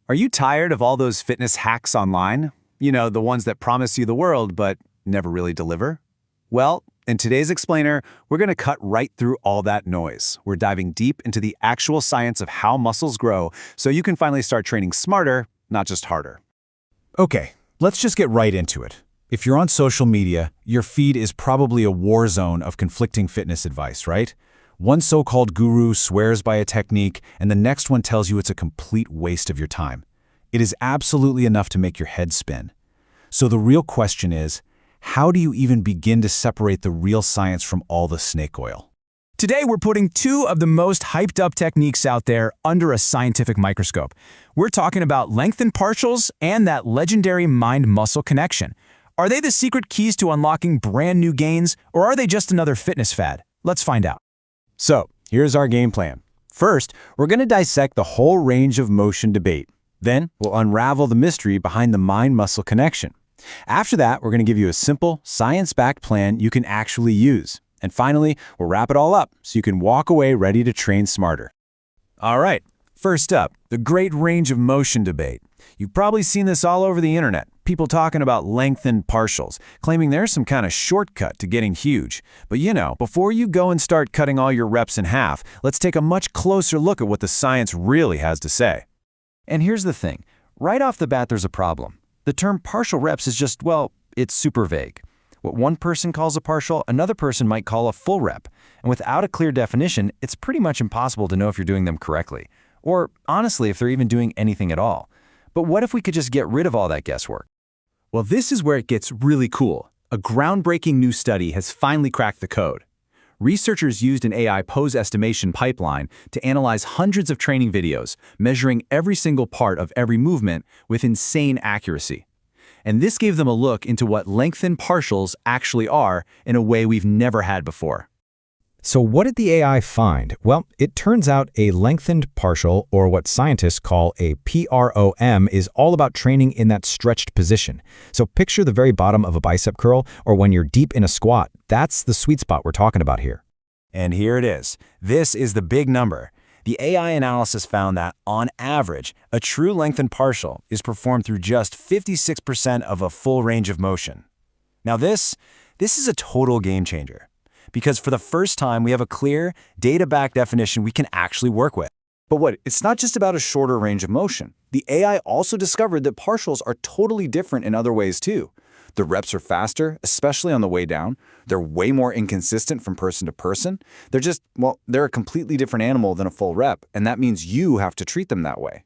Are you tired of all those fitness hacks online? You know, the ones that promise you the world but never really deliver? Well, in today's explainer, we're going to cut right through all that noise. We're diving deep into the actual science of how muscles grow so you can finally start training smarter, not just harder. Okay, let's just get right into it. If you're on social media, your feed is probably a war zone of conflicting fitness advice, right? One so-called guru swears by a technique, and the next one tells you it's a complete waste of your time. It is absolutely enough to make your head spin. So the real question is, how do you even begin to separate the real science from all the snake oil? Today, we're putting two of the most hyped-up techniques out there under a scientific microscope. We're talking about lengthened partials and that legendary mind-muscle connection. Are they the secret keys to unlocking brand new gains, or are they just another fitness fad? Let's find out. So, here's our game plan. First, we're going to dissect the whole range of motion debate. Then, we'll unravel the mystery behind the mind-muscle connection. After that, we're going to give you a simple, science-backed plan you can actually use. And finally, we'll wrap it all up so you can walk away ready to train smarter. All right, first up, the great range of motion debate. You've probably seen this all over the internet. People talking about lengthened partials, claiming there's some kind of shortcut to getting huge. But you know, before you go and start cutting all your reps in half, let's take a much closer look at what the science really has to say. And here's the thing. Right off the bat, there's a problem. The term partial reps is just, well, it's super vague. What one person calls a partial, another person might call a full rep. And without a clear definition, it's pretty much impossible to know if you're doing them correctly. Or, honestly, if they're even doing anything at all. But what if we could just get rid of all that guesswork? Well, this is where it gets really cool. A groundbreaking new study has finally cracked the code. Researchers used an AI pose estimation pipeline to analyze hundreds of training videos, measuring every single part of every movement with insane accuracy. And this gave them a look into what lengthened partials actually are in a way we've never had before. So what did the AI find? Well, it turns out a lengthened partial, or what scientists call a PROM, is all about training in that stretched position. So picture the very bottom of a bicep curl, or when you're deep in a squat. That's the sweet spot we're talking about here. And here it is. This is the big number. The AI analysis found that, on average, a true lengthened partial is performed through just 56% of a full range of motion. Now this is a total game changer. Because for the first time, we have a clear, data-backed definition we can actually work with. But it's not just about a shorter range of motion. The AI also discovered that partials are totally different in other ways too. The reps are faster, especially on the way down. They're way more inconsistent from person to person. They're a completely different animal than a full rep, and that means you have to treat them that way.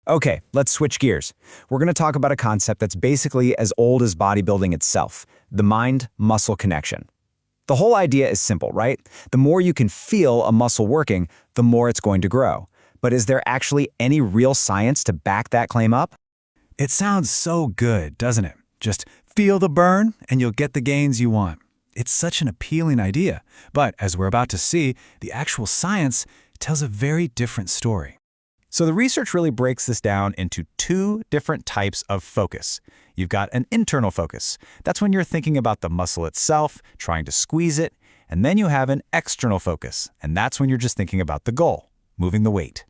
Okay, let's switch gears. We're going to talk about a concept that's basically as old as bodybuilding itself, the mind-muscle connection. The whole idea is simple, right? The more you can feel a muscle working, the more it's going to grow. But is there actually any real science to back that claim up? It sounds so good, doesn't it? Just feel the burn and you'll get the gains you want. It's such an appealing idea. But as we're about to see, the actual science tells a very different story. So the research really breaks this down into two different types of focus. You've got an internal focus. That's when you're thinking about the muscle itself, trying to squeeze it. And then you have an external focus, and that's when you're just thinking about the goal, moving the weight.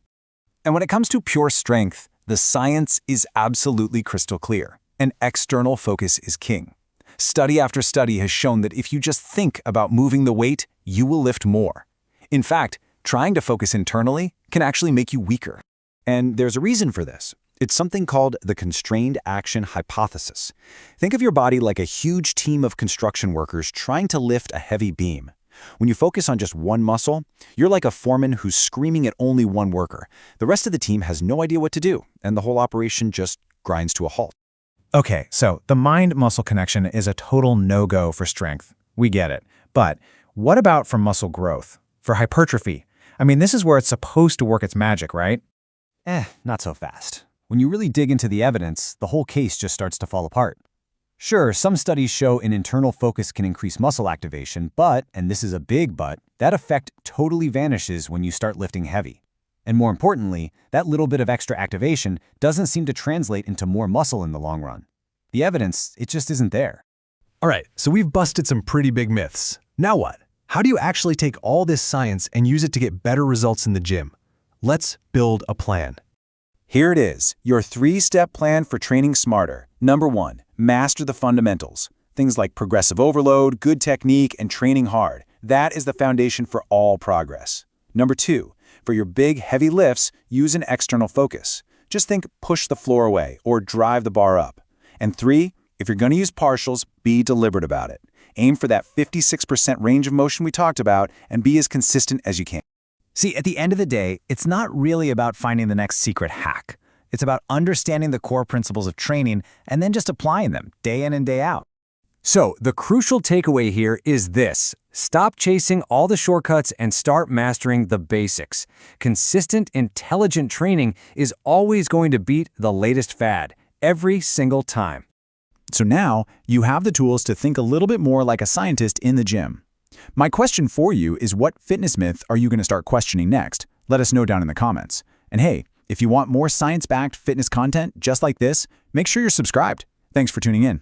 And when it comes to pure strength, the science is absolutely crystal clear. An external focus is king. Study after study has shown that if you just think about moving the weight, you will lift more. In fact, trying to focus internally can actually make you weaker. And there's a reason for this. It's something called the constrained action hypothesis. Think of your body like a huge team of construction workers trying to lift a heavy beam. When you focus on just one muscle, you're like a foreman who's screaming at only one worker. The rest of the team has no idea what to do, and the whole operation just grinds to a halt. Okay, so the mind-muscle connection is a total no-go for strength. We get it. But what about for muscle growth? For hypertrophy? I mean, this is where it's supposed to work its magic, right? Not so fast. When you really dig into the evidence, the whole case just starts to fall apart. Sure, some studies show an internal focus can increase muscle activation, but, and this is a big but, that effect totally vanishes when you start lifting heavy. And more importantly, that little bit of extra activation doesn't seem to translate into more muscle in the long run. The evidence, it just isn't there. All right, so we've busted some pretty big myths. Now what? How do you actually take all this science and use it to get better results in the gym? Let's build a plan. Here it is, your 3-step plan for training smarter. Number 1, master the fundamentals. Things like progressive overload, good technique, and training hard. That is the foundation for all progress. Number 2, for your big, heavy lifts, use an external focus. Just think push the floor away or drive the bar up. And 3, if you're going to use partials, be deliberate about it. Aim for that 56% range of motion we talked about and be as consistent as you can. See, at the end of the day, it's not really about finding the next secret hack. It's about understanding the core principles of training and then just applying them day in and day out. So, the crucial takeaway here is this. Stop chasing all the shortcuts and start mastering the basics. Consistent, intelligent training is always going to beat the latest fad, every single time. So now, you have the tools to think a little bit more like a scientist in the gym. My question for you is, what fitness myth are you going to start questioning next? Let us know down in the comments. And hey, if you want more science-backed fitness content just like this, make sure you're subscribed. Thanks for tuning in.